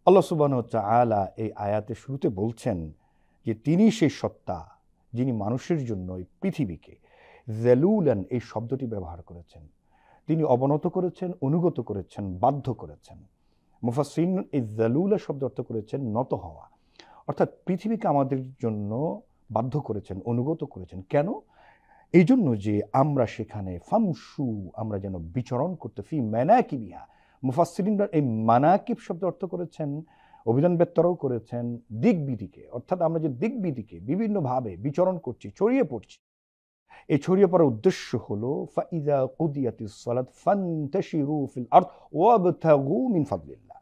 আল্লাহ সুবহানাহু ওয়া তাআলা এই আয়াতের শুরুতে বলছেন যে তিনি সেই সত্তা যিনি মানুষের জন্য এই পৃথিবীকে যালুলান এই শব্দটি ব্যবহার করেছেন। তিনি অবনত করেছেন, অনুগত করেছেন, বাধ্য করেছেন। মুফাসসিরিন এই যালুলা শব্দ অর্থ করেছেন নত হওয়া, অর্থাৎ পৃথিবীকে আমাদের জন্য বাধ্য করেছেন, অনুগত করেছেন। কেন? এই জন্য যে আমরা সেখানে ফামশু, আমরা যেন বিচরণ করতে, ফি মানাকিবিহা। মুফাসসিরিনরা এই মানাকিব শব্দ অর্থ করেছেন, অভিধানবেত্তারাও করেছেন দিকবিদিকে, অর্থাৎ আমরা যে দিকবিদিকে বিভিন্নভাবে বিচরণ করছি, ছড়িয়ে পড়ছি। এই ছড়িয়ে পড়ার উদ্দেশ্য হলো ফাইযা কুদিয়াতিস সালাত ফান্তাশিরু ফিল আরদ ওয়াবতাগু মিন ফাদলিল্লাহ।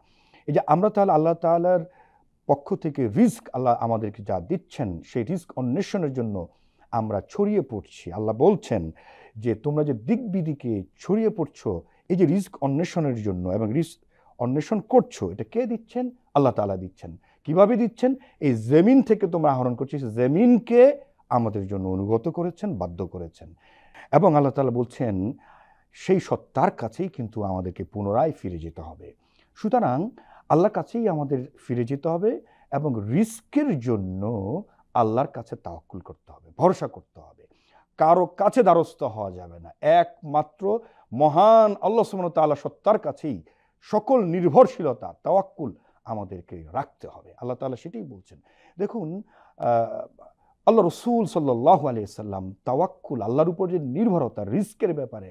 এই যে আমরা তাহলে আল্লাহ তাআলার পক্ষ থেকে রিজক আল্লাহ আমাদেরকে যা দিচ্ছেন সেই রিজক অন্বেষণের জন্য আমরা ছড়িয়ে পড়ছি। আল্লাহ বলছেন যে তোমরা যে দিকবিদিকে ছড়িয়ে পড়ছো এই যে রিজক অন্বেষণের জন্য এবং রিজক অন্বেষণ করছো, এটা কে দিচ্ছেন? আল্লাহ তাআলা দিচ্ছেন। কিভাবে দিচ্ছেন? এই জমিন থেকে তোমরা আহরণ করছো, জমিনকে আমাদের জন্য অনুগত করেছেন, বাধ্য করেছেন। এবং আল্লাহ তাআলা বলছেন সেই সত্তার কাছেই কিন্তু আমাদেরকে পুনরায় ফিরে যেতে হবে। সুতরাং আল্লাহর কাছেই আমাদের ফিরে যেতে হবে এবং রিস্কের জন্য আল্লাহর কাছে তাওয়াক্কুল করতে হবে, ভরসা করতে হবে। কারো কাছে দ্বারস্থ হওয়া যাবে না। একমাত্র মহান আল্লাহ সুবহানাহু ওয়া তাআলা সত্তার কাছেই সকল নির্ভরশীলতা, তাওয়াক্কুল আমাদেরকে রাখতে হবে। আল্লাহ তাআলা সেটাই বলছেন। দেখুন, আল্লাহ রসুল সাল্লাল্লাহু আলাইহি ওয়াসাল্লাম তাওয়াক্কুল, আল্লাহর উপর যে নির্ভরতা রিস্কের ব্যাপারে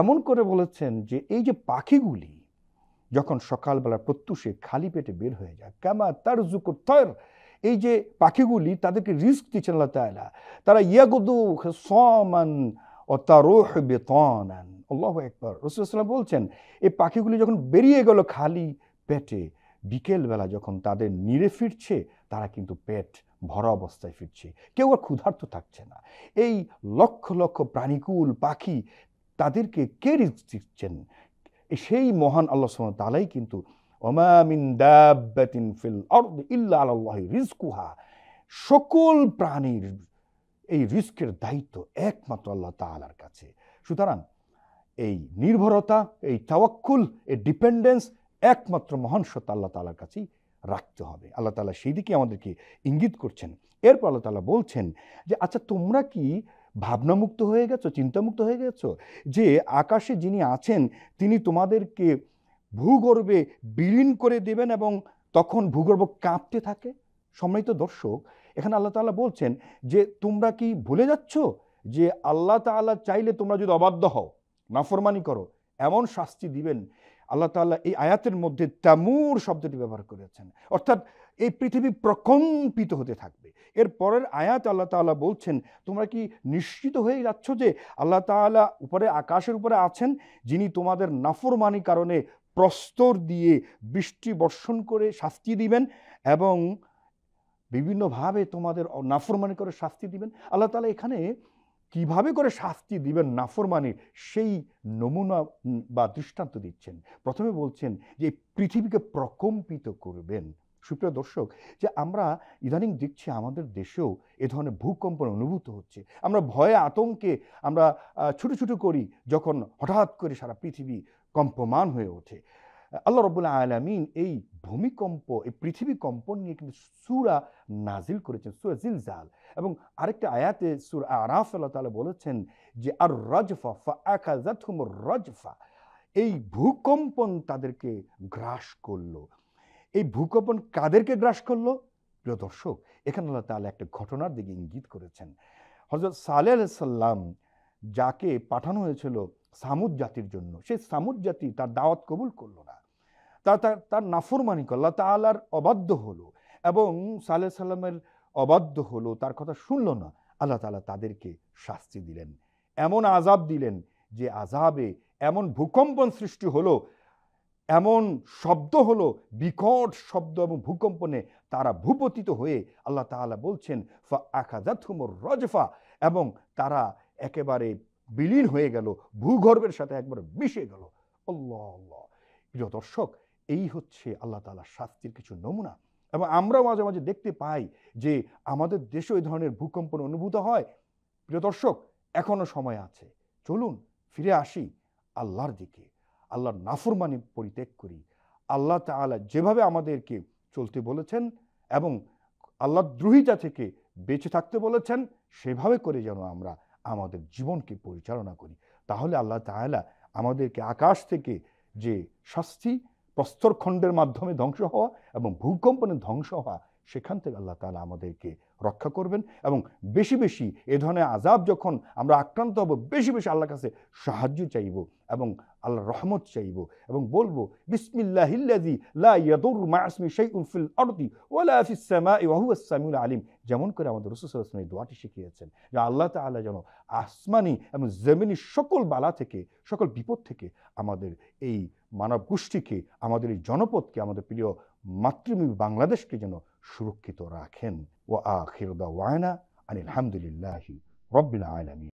এমন করে বলেছেন যে এই যে পাখিগুলি যখন সকালবেলা প্রত্যুষে খালি পেটে বের হয়ে যায়, কামা তারজুকুত তায়র, এই যে পাখিগুলি তাদেরকে রিস্ক দিচ্ছেন আল্লাহ তাআলা, তারা ইয়াগুদু হিসামান ও তারুহ বিতানান। আল্লাহু আকবার। রাসূল সাল্লাল্লাহু আলাইহি ওয়াসাল্লাম বলছেন এই পাখিগুলি যখন বেরিয়ে গেল খালি পেটে, বিকেলবেলা যখন তাদের নিরে ফিরছে তারা কিন্তু পেট ভরা অবস্থায় ফিরছে, কেউ আর ক্ষুধার্ত থাকছে না। এই লক্ষ লক্ষ প্রাণীকুল পাখি তাদেরকে কে রিজক দিচ্ছেন? সেই মহান আল্লাহ সুবহানাহু ওয়া তাআলাই কিন্তু ওমা মিন দাব্বাতিন ফিল আরদি ইল্লা আলাল্লাহি রিজকুহা, সকল প্রাণীর এই রিস্কের দায়িত্ব একমাত্র আল্লাহ তাআলার কাছে। সুতরাং এই নির্ভরতা, এই তাওয়াক্কুল, এই ডিপেন্ডেন্স একমাত্র মহান সত্তা আল্লাহ তাআলার কাছেই রাখতে হবে। আল্লাহ তাআলা সেই দিকে আমাদেরকে ইঙ্গিত করছেন। এরপর আল্লাহ তাআলা বলছেন যে আচ্ছা তোমরা কি ভাবনামুক্ত হয়ে গেছো, চিন্তামুক্ত হয়ে গেছো যে আকাশে যিনি আছেন তিনি তোমাদেরকে ভূগর্ভে বিলীন করে দেবেন এবং তখন ভূগর্ভ কাঁপতে থাকে? সম্মানিত দর্শক, এখানে আল্লাহ তাআলা বলছেন যে তোমরা কি ভুলে যাচ্ছ যে আল্লাহ তাআলা চাইলে তোমরা যদি অবাধ্য হও, নাফরমানি করো, এমন শাস্তি দিবেন। আল্লাহ তাআলা এই আয়াতের মধ্যে তামুর শব্দটি ব্যবহার করেছেন, অর্থাৎ এই পৃথিবী প্রকম্পিত হতে থাকবে। এর পরের আয়াত আল্লাহ তাআলা বলছেন তোমরা কি নিশ্চিত হয়ে যাচ্ছ যে আল্লাহ তাআলা উপরে আকাশের উপরে আছেন, যিনি তোমাদের নাফরমানি কারণে প্রস্তর দিয়ে বৃষ্টি বর্ষণ করে শাস্তি দিবেন এবং বিভিন্নভাবে তোমাদের নাফরমানি করে শাস্তি দিবেন। আল্লাহ তাআলা এখানে কিভাবে করে শাস্তি দিবেন নাফরমানির সেই নমুনা বা দৃষ্টান্ত দিচ্ছেন। প্রথমে বলছেন যে পৃথিবীকে প্রকম্পিত করবেন। সুপ্রিয় দর্শক, যে আমরা ইদানিং দেখছি আমাদের দেশেও এ ধরনের ভূকম্পন অনুভূত হচ্ছে। আমরা ভয়ে আতঙ্কে আমরা ছুটোছুটো করি যখন হঠাৎ করে সারা পৃথিবী কম্পমান হয়ে ওঠে। আল্লাহ রাব্বুল আলামিন এই ভূমিকম্প, এই পৃথিবী কম্পন নিয়ে কিন্তু সূরা নাজিল করেছেন, সূরা জিলজাল। এবং আরেকটা আয়াতে সূরা আরাফ আল্লাহ তাআলা বলেছেন যে আর রাজফা ফাআখাযাতহুমুর রাজফা, এই ভূকম্পন তাদেরকে গ্রাস করলো। এই ভূকম্পন কাদেরকে গ্রাস করলো? প্রিয় দর্শক, এখানে আল্লাহ তাআলা একটা ঘটনার দিকে ইঙ্গিত করেছেন। হযরত সালেহ আলাইহিস সালাম যাকে পাঠানো হয়েছিল সামুদ জাতির জন্য, সেই সামুদ জাতি তার দাওয়াত কবুল করলো না, তার নাফরমানি করল, আল্লাহ তাআলার অবাধ্য হলো এবং সালেহ সাল্লামের অবাধ্য হলো, তার কথা শুনলো না। আল্লাহ তাআলা তাদেরকে শাস্তি দিলেন, এমন আযাব দিলেন যে আযাবে এমন ভূকম্পন সৃষ্টি হলো, এমন শব্দ হলো, বিকট শব্দ এবং ভূকম্পনে তারা ভূপতিত হয়ে আল্লাহ তাআলা বলছেন ফাআখাযাতহুমুর রাজফা, এবং তারা একেবারে বিলীন হয়ে গেল, ভূগর্ভের সাথে একবারে মিশে গেল। আল্লাহ আল্লাহ। প্রিয় দর্শক, এই হচ্ছে আল্লাহ তাআলার শাস্তির কিছু নমুনা। এবং আমরাও মাঝে মাঝে দেখতে পাই যে আমাদের দেশেও এই ধরনের ভূকম্পন অনুভূত হয়। প্রিয় দর্শক, এখনো সময় আছে, চলুন ফিরে আসি আল্লাহর দিকে, আল্লাহর নাফরমানি পরিত্যাগ করি, আল্লাহ তাআলা যেভাবে আমাদেরকে চলতে বলেছেন এবং আল্লাহ দ্রোহিতা থেকে বেঁচে থাকতে বলেছেন, সেভাবে করে যেন আমরা আমাদের জীবনকে পরিচালনা করি। তাহলে আল্লাহ তাআলা আমাদেরকে আকাশ থেকে যে শাস্তি, প্রস্তরখণ্ডের মাধ্যমে ধ্বংস হওয়া এবং ভূকম্পনে ধ্বংস হওয়া, সেখান থেকে আল্লাহ তাআলা আমাদেরকে রক্ষা করবেন। এবং বেশি বেশি এ ধরনের আযাব যখন আমরা আক্রান্ত হব, বেশি বেশি আল্লাহর কাছে সাহায্য চাইব এবং আল্লাহর রহমত চাইব এবং বলবো বিসমিল্লাহিল্লাযী লা ইয়াদুররু মা ইসমি শাইউন ফিল আরদি ওয়ালা ফিস সামাই ওয়া হুয়াস সামিউল আলিম। যেমন করে আমাদের রাসূল সাল্লাল্লাহু আলাইহি ওয়াসাল্লাম এই দোয়াটি শিখিয়েছেন যে আল্লাহ তাআলা যেন আসমানি এবং জমিনি সকল বালা থেকে, সকল বিপদ থেকে আমাদের এই মানব গোষ্ঠীকে, আমাদের এই জনপদকে, আমাদের প্রিয় মাতৃভূমি বাংলাদেশকে যেন সুরক্ষিত রাখেন। ওয়া আখিরু দাওয়ানা আনিল হামদুলিল্লাহি রাব্বিল আলামিন।